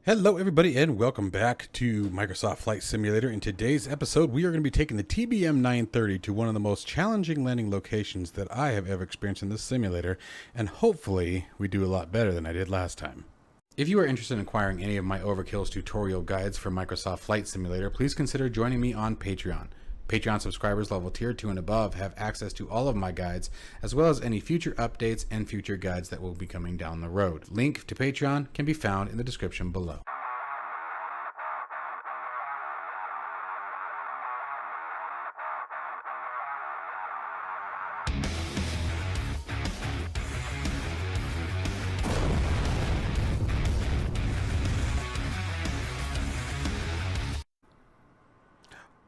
Hello everybody and welcome back to Microsoft Flight Simulator. In today's episode we are going to be taking the TBM-930 to one of the most challenging landing locations that I have ever experienced in this simulator, and hopefully we do a lot better than I did last time. If you are interested in acquiring any of my overkills tutorial guides for Microsoft Flight Simulator, please consider joining me on Patreon. Patreon subscribers level tier 2 and above have access to all of my guides, as well as any future updates and future guides that will be coming down the road. Link to Patreon can be found in the description below.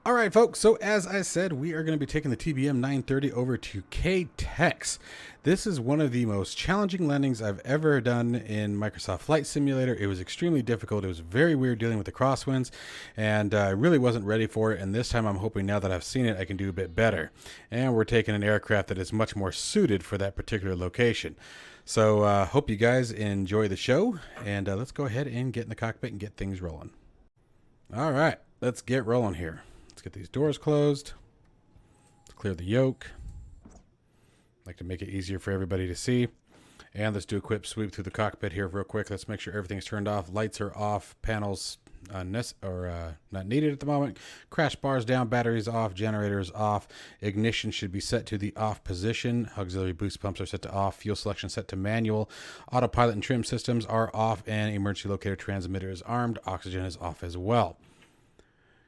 All right, folks, so as I said, we are going to be taking the TBM-930 over to KTEX. This is one of the most challenging landings I've ever done in Microsoft Flight Simulator. It was extremely difficult. It was very weird dealing with the crosswinds, and I really wasn't ready for it, and this time I'm hoping now that I've seen it, I can do a bit better. And we're taking an aircraft that is much more suited for that particular location. So hope you guys enjoy the show, and let's go ahead and get in the cockpit and get things rolling. All right, let's get rolling here. Let's get these doors closed. Let's clear the yoke. I'd like to make it easier for everybody to see. And let's do a quick sweep through the cockpit here real quick. Let's make sure everything's turned off. Lights are off. Panels not needed at the moment. Crash bars down. Batteries off. Generators off. Ignition should be set to the off position. Auxiliary boost pumps are set to off. Fuel selection set to manual. Autopilot and trim systems are off. And emergency locator transmitter is armed. Oxygen is off as well.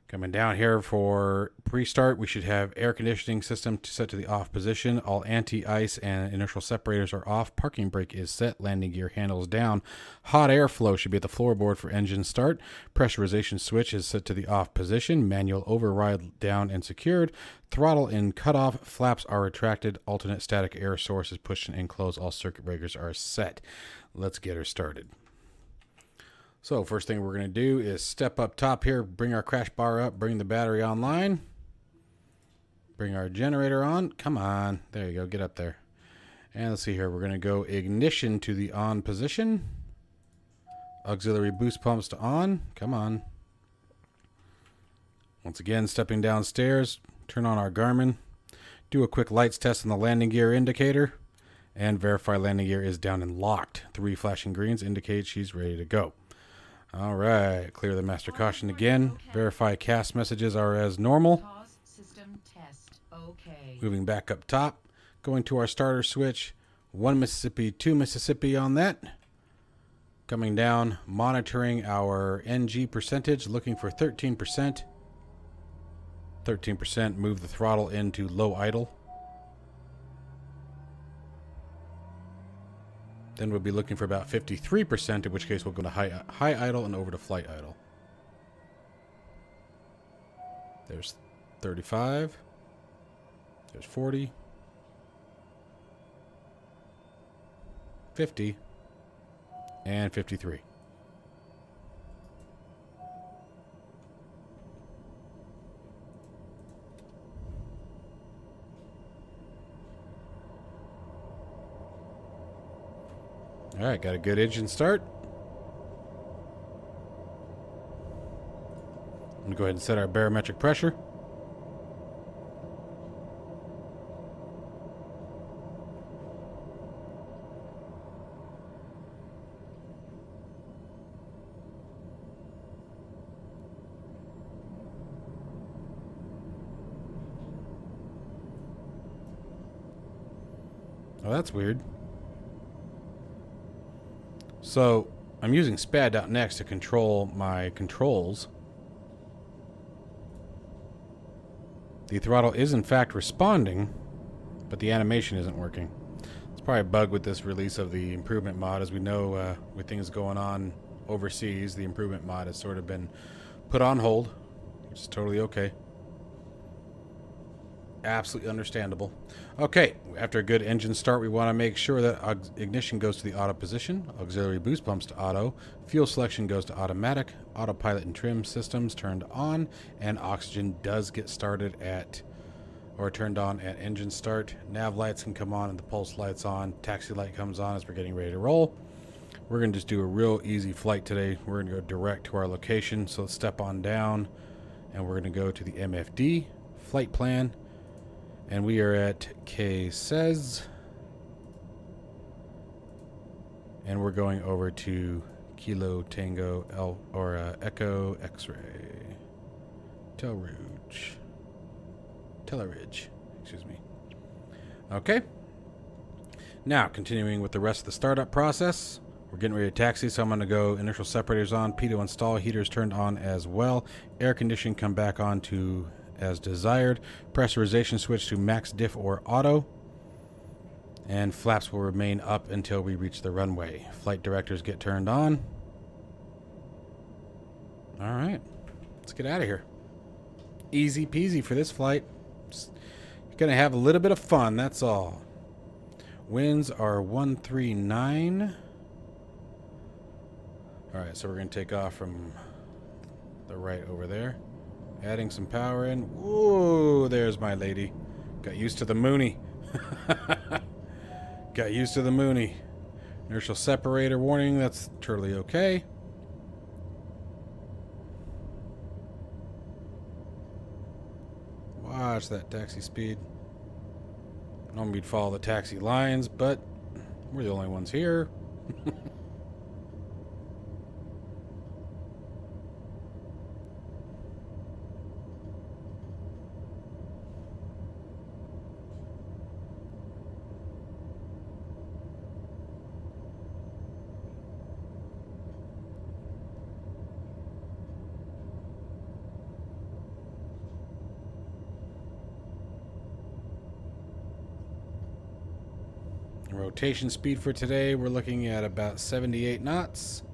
Coming down here for pre-start, we should have air conditioning system set to the off position. All anti-ice and inertial separators are off. Parking brake is set. Landing gear handles down. Hot air flow should be at the floorboard for engine start. Pressurization switch is set to the off position. Manual override down and secured. Throttle in cutoff. Flaps are retracted. Alternate static air source is pushed and closed. All circuit breakers are set. Let's get her started. So first thing we're going to do is step up top here, bring our crash bar up, bring the battery online, bring our generator on. Come on. There you go. Get up there. And let's see here. We're going to go ignition to the on position. Auxiliary boost pumps to on. Come on. Once again, stepping downstairs, turn on our Garmin, do a quick lights test on the landing gear indicator, and verify landing gear is down and locked. 3 flashing greens indicate she's ready to go. All right, clear the master caution again. Verify cast messages are as normal. Moving back up top, going to our starter switch. 1 Mississippi, 2 Mississippi on that. Coming down, monitoring our NG percentage, looking for 13%. 13%, move the throttle into low idle. Then we'll be looking for about 53%, in which case we'll go to high idle and over to flight idle. There's 35. There's 40. 50. And 53. All right, got a good engine start. I'm going to go ahead and set our barometric pressure. Oh, that's weird. So I'm using SPAD.next to control my controls. The throttle is in fact responding, but the animation isn't working. It's probably a bug with this release of the improvement mod. As we know, with things going on overseas, the improvement mod has sort of been put on hold, which is totally okay. Absolutely understandable. Okay, after a good engine start, we want to make sure that ignition goes to the auto position, auxiliary boost pumps to auto, fuel selection goes to automatic, autopilot and trim systems turned on, and oxygen does get started at, or turned on at engine start. Nav lights can come on and the pulse lights on. Taxi light comes on as we're getting ready to roll. We're going to just do a real easy flight today. We're going to go direct to our location. So let's step on down and we're going to go to the MFD flight plan. And we are at KTEX. And we're going over to Kilo Tango L or Echo X-ray. Tel Ridge, excuse me. Okay. Now, continuing with the rest of the startup process. We're getting ready to taxi, so I'm going to go initial separators on, pitot install, heaters turned on as well. Air conditioning come back on to as desired. Pressurization switch to max diff or auto. And flaps will remain up until we reach the runway. Flight directors get turned on. All right, let's get out of here. Easy peasy for this flight. Just gonna have a little bit of fun, that's all. Winds are 139. All right, so we're gonna take off from the right over there. Adding some power in. Whoa, there's my lady. Got used to the Mooney. Got used to the Mooney. Inertial separator warning, that's totally okay. Watch that taxi speed. Normally we'd follow the taxi lines, but we're the only ones here. Rotation speed for today, we're looking at about 78 knots.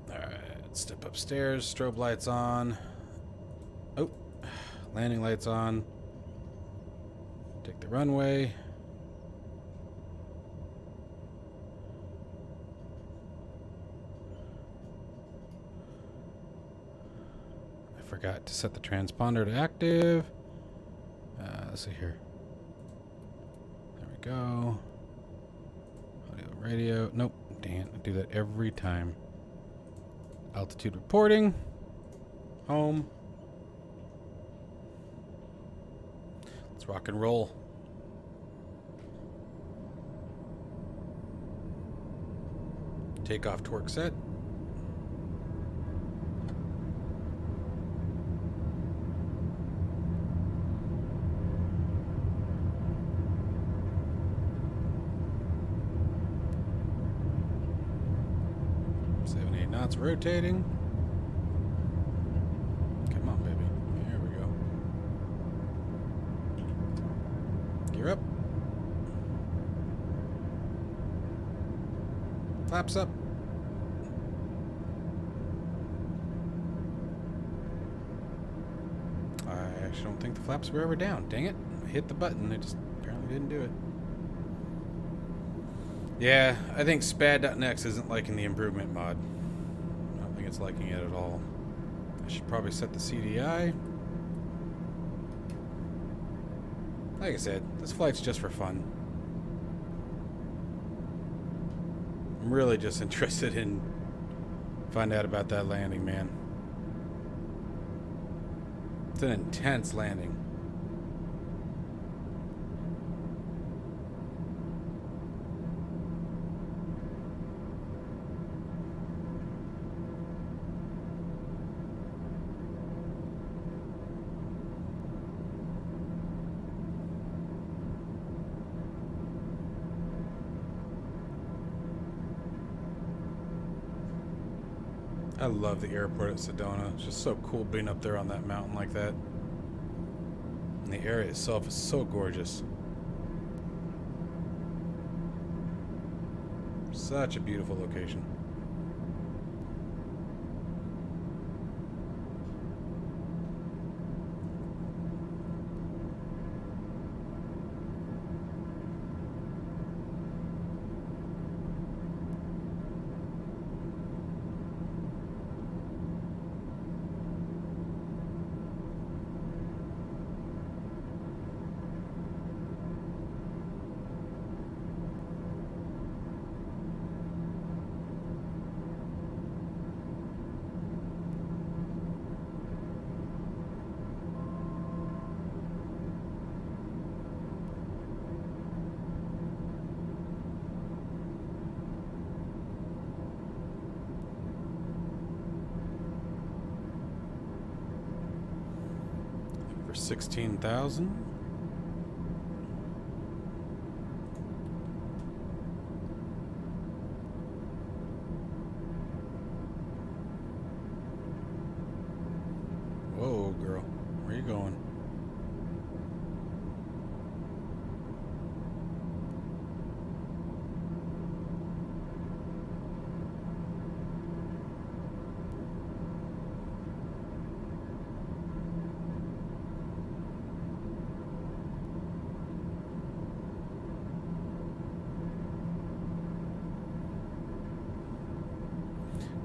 Alright, step upstairs, strobe lights on. Oh, landing lights on. Take the runway. I forgot to set the transponder to active. Let's see here. There we go. Audio, radio. Nope. Dang it. I do that every time. Altitude reporting. Home. Let's rock and roll. Takeoff torque set. Knots rotating. Come on, baby. Here we go. Gear up. Flaps up. I actually don't think the flaps were ever down. Dang it. I hit the button. I just apparently didn't do it. Yeah, I think SPAD.next isn't liking the improvement mod. It's liking it at all. I should probably set the CDI. Like I said, this flight's just for fun. I'm really just interested in finding out about that landing, man. It's an intense landing. I love the airport at Sedona. It's just so cool being up there on that mountain like that. And the area itself is so gorgeous. Such a beautiful location. 16,000. Whoa, girl. Where are you going?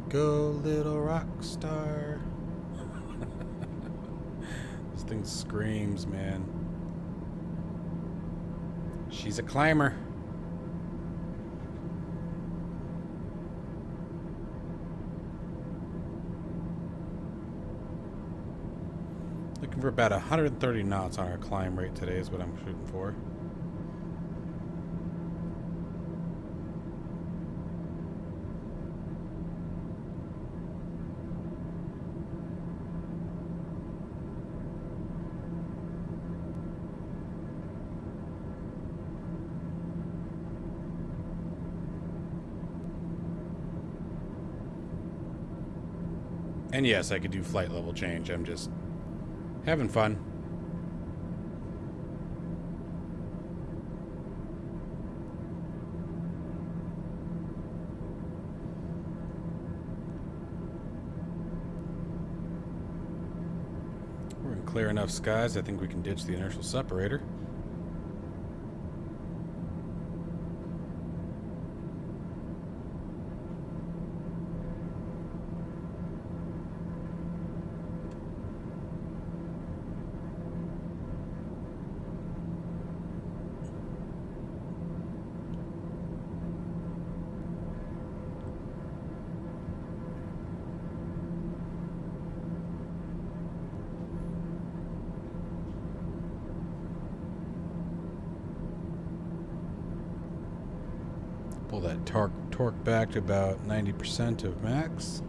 Go, little rock star. This thing screams, man. She's a climber. Looking for about 130 knots on our climb rate today is what I'm shooting for. And yes, I could do flight level change. I'm just having fun. We're in clear enough skies. I think we can ditch the inertial separator. Pull that torque back to about 90% of max.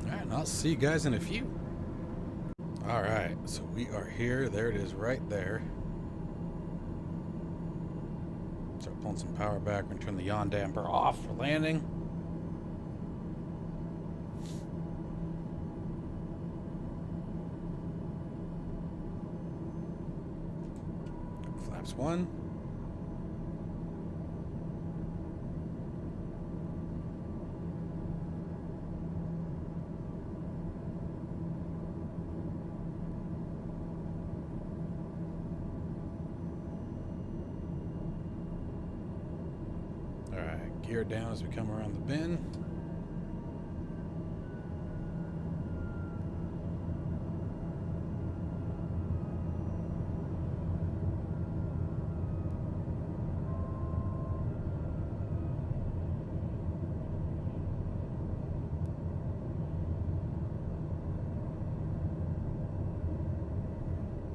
Alright, and I'll see you guys in a few. Alright, so we are here. There it is right there. Start pulling some power back. We're going to turn the yaw damper off for landing. Flaps 1. Alright, gear down as we come around the bend.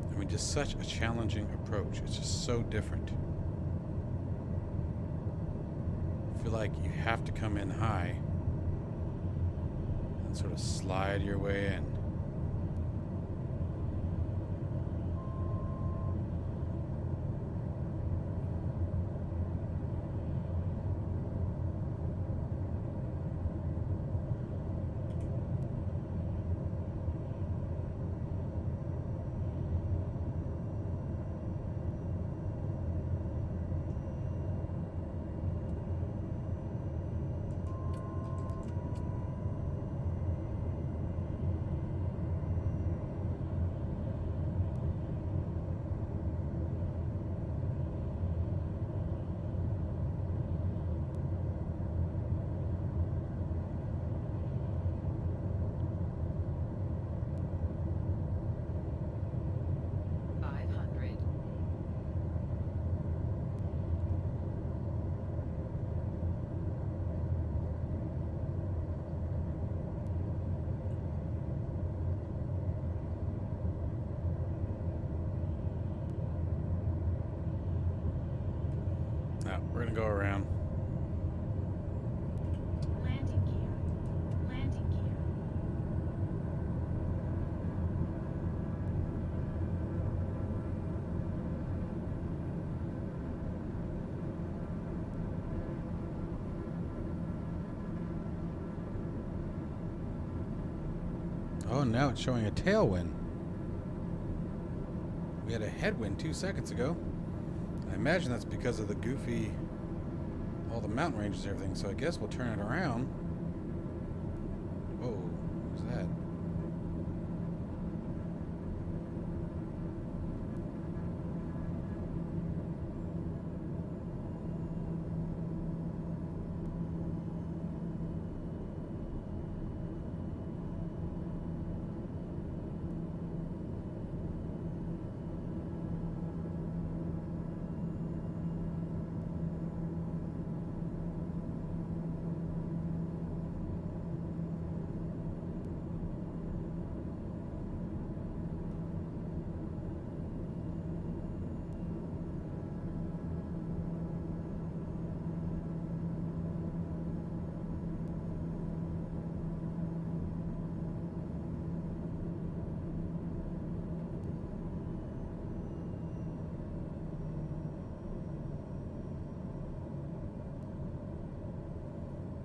I mean, just such a challenging approach. It's just so different. I feel like you have to come in high and sort of slide your way in. We're gonna go around. Landing gear. Landing gear. Oh, now it's showing a tailwind. We had a headwind 2 seconds ago. I imagine that's because of the goofy, all the mountain ranges and everything, so I guess we'll turn it around. Whoa, what was that?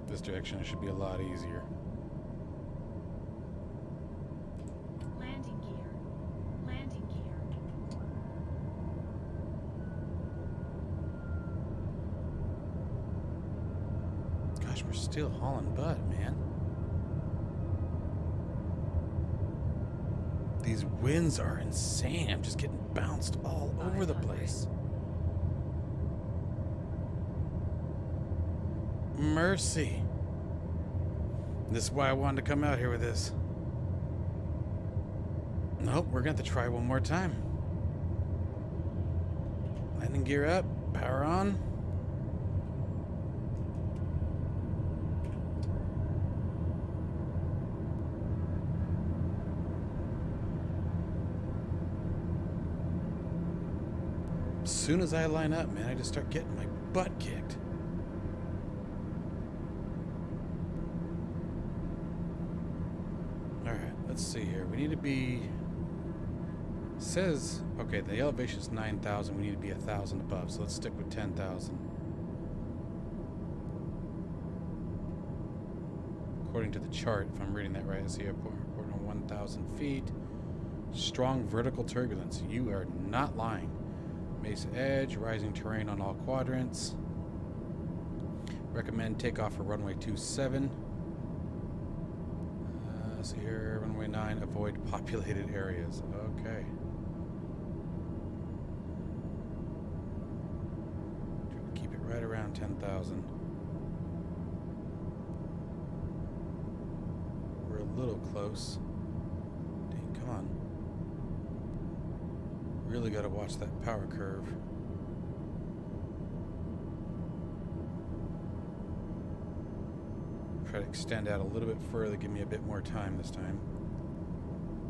This direction it should be a lot easier. Landing gear. Landing gear. Gosh, we're still hauling butt, man. These winds are insane. I'm just getting bounced all over the place. Mercy. This is why I wanted to come out here with this. Nope, we're going to have to try one more time. Landing gear up, power on. As soon as I line up, man, I just start getting my butt kicked. Let's see here. We need to be. Says okay. The elevation is 9,000. We need to be 1,000 above. So let's stick with 10,000. According to the chart, if I'm reading that right, I see airport on 1,000 feet. Strong vertical turbulence. You are not lying. Mesa edge, rising terrain on all quadrants. Recommend takeoff for runway 27. See here, runway 9, avoid populated areas. Okay. Keep it right around 10,000. We're a little close. Dang, come on. Really got to watch that power curve. Try to extend out a little bit further, give me a bit more time this time.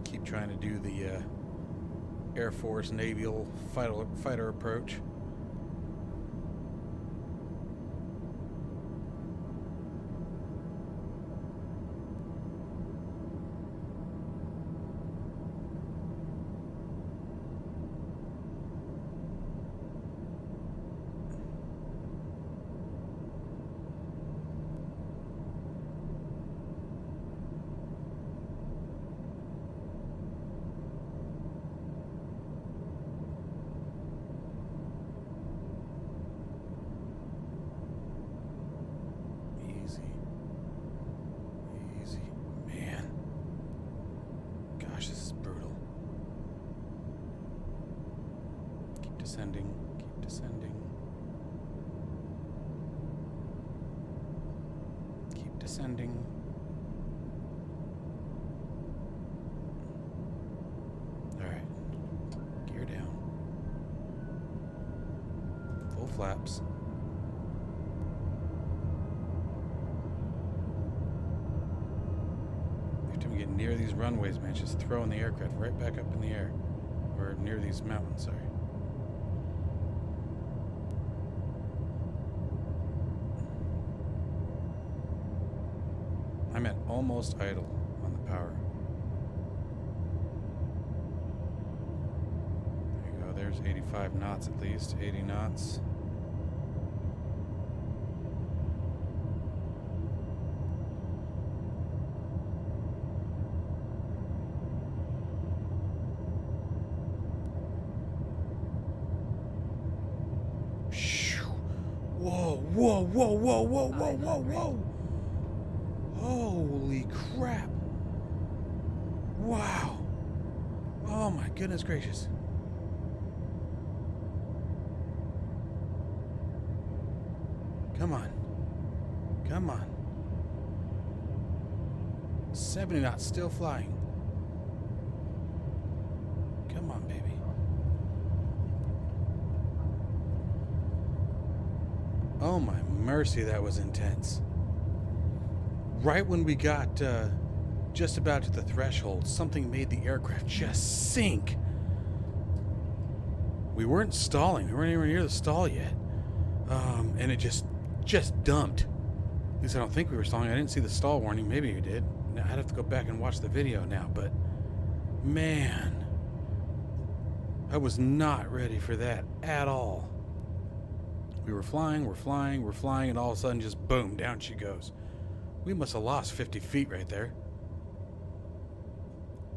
Keep trying to do the Air Force naval fighter approach. Descending, keep descending. Keep descending. Alright. Gear down. Full flaps. Every time we get near these runways, man, just throwing the aircraft right back up in the air. Or near these mountains, sorry. I'm at almost idle on the power. There you go. There's 85 knots at least. 80 knots. Whoa, whoa, whoa, whoa, whoa, whoa, whoa, whoa. Holy crap. Wow. Oh my goodness gracious. Come on. Come on. 70 knots, still flying. Come on, baby. Oh my mercy, that was intense. Right when we got just about to the threshold, something made the aircraft just sink. We weren't stalling. We weren't anywhere near the stall yet. And it just dumped. At least I don't think we were stalling. I didn't see the stall warning. Maybe we did. Now, I'd have to go back and watch the video now, but man, I was not ready for that at all. We were flying, and all of a sudden just boom, down she goes. We must have lost 50 feet right there.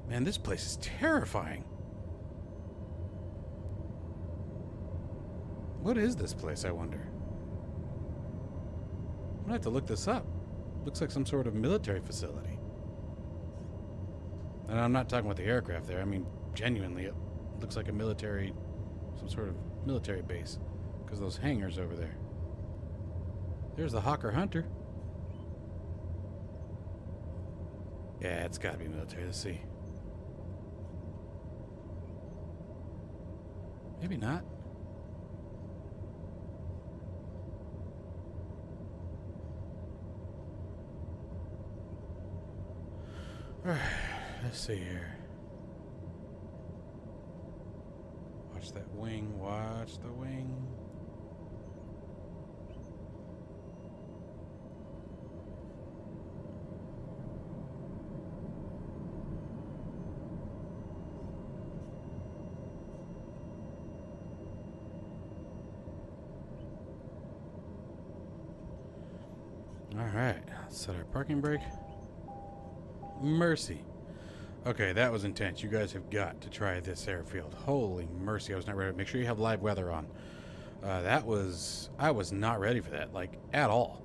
Man, this place is terrifying. What is this place, I wonder? I'm gonna have to look this up. Looks like some sort of military facility. And I'm not talking about the aircraft there. I mean, genuinely, it looks like a military, some sort of military base. Because those hangars over there. There's the Hawker Hunter. Yeah, it's gotta be military. Let's see. Maybe not. Alright, let's see here. Watch that wing, watch the wing. Alright, let's set our parking brake. Mercy. Okay, that was intense. You guys have got to try this airfield. Holy mercy, I was not ready. Make sure you have live weather on. I was not ready for that, like, at all.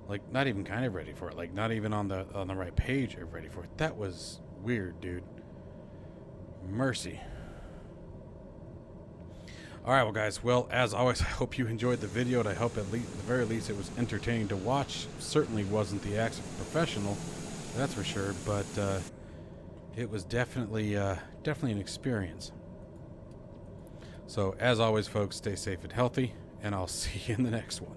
Like, not even kind of ready for it. Like, not even on the right page of ready for it. That was weird, dude. Mercy. Alright, well guys, well, as always, I hope you enjoyed the video, and I hope at the very least it was entertaining to watch. Certainly wasn't the acts of a professional, that's for sure, but it was definitely an experience. So, as always, folks, stay safe and healthy, and I'll see you in the next one.